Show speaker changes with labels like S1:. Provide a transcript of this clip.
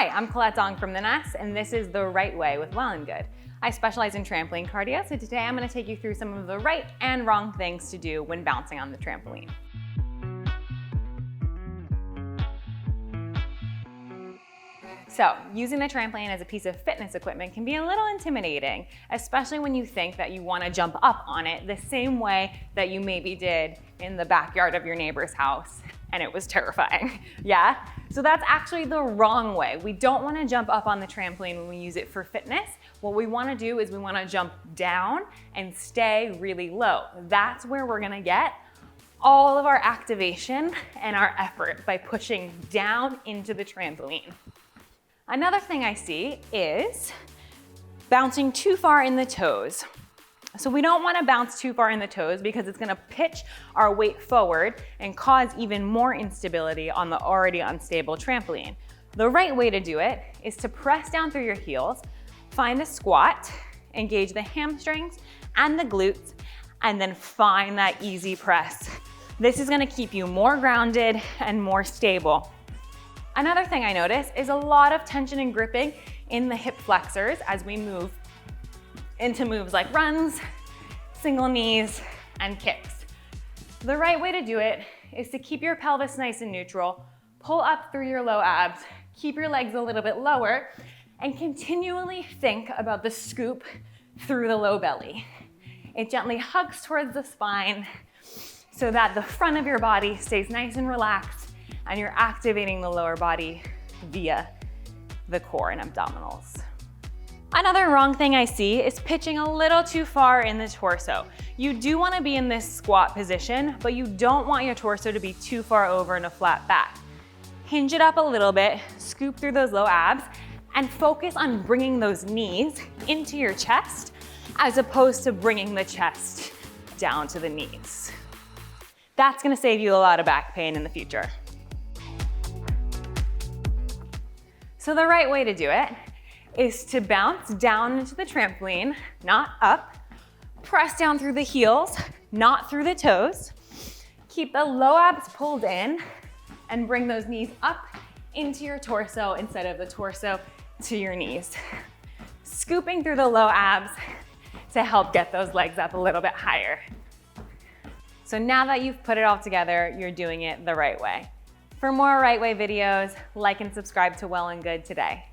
S1: Hi, I'm Colette Dong from The Nest, and this is The Right Way with Well+Good. I specialize in trampoline cardio, so today I'm going to take you through some of the right and wrong things to do when bouncing on the trampoline. So, using the trampoline as a piece of fitness equipment can be a little intimidating, especially when you think that you want to jump up on it the same way that you maybe did in the backyard of your neighbor's house, and it was terrifying. Yeah? So that's actually the wrong way. We don't want to jump up on the trampoline when we use it for fitness. What we want to do is we want to jump down and stay really low. That's where we're going to get all of our activation and our effort, by pushing down into the trampoline. Another thing I see is bouncing too far in the toes. So we don't want to bounce too far in the toes because it's going to pitch our weight forward and cause even more instability on the already unstable trampoline. The right way to do it is to press down through your heels, find a squat, engage the hamstrings and the glutes, and then find that easy press. This is going to keep you more grounded and more stable. Another thing I notice is a lot of tension and gripping in the hip flexors as we move into moves like runs, single knees, and kicks. The right way to do it is to keep your pelvis nice and neutral, pull up through your low abs, keep your legs a little bit lower, and continually think about the scoop through the low belly. It gently hugs towards the spine so that the front of your body stays nice and relaxed, and you're activating the lower body via the core and abdominals. Another wrong thing I see is pitching a little too far in the torso. You do want to be in this squat position, but you don't want your torso to be too far over in a flat back. Hinge it up a little bit, scoop through those low abs, and focus on bringing those knees into your chest as opposed to bringing the chest down to the knees. That's going to save you a lot of back pain in the future. So the right way to do it is to bounce down into the trampoline, not up. Press down through the heels, not through the toes. Keep the low abs pulled in and bring those knees up into your torso instead of the torso to your knees. Scooping through the low abs to help get those legs up a little bit higher. So now that you've put it all together, you're doing it the right way. For more Right Way videos, like and subscribe to Well+Good today.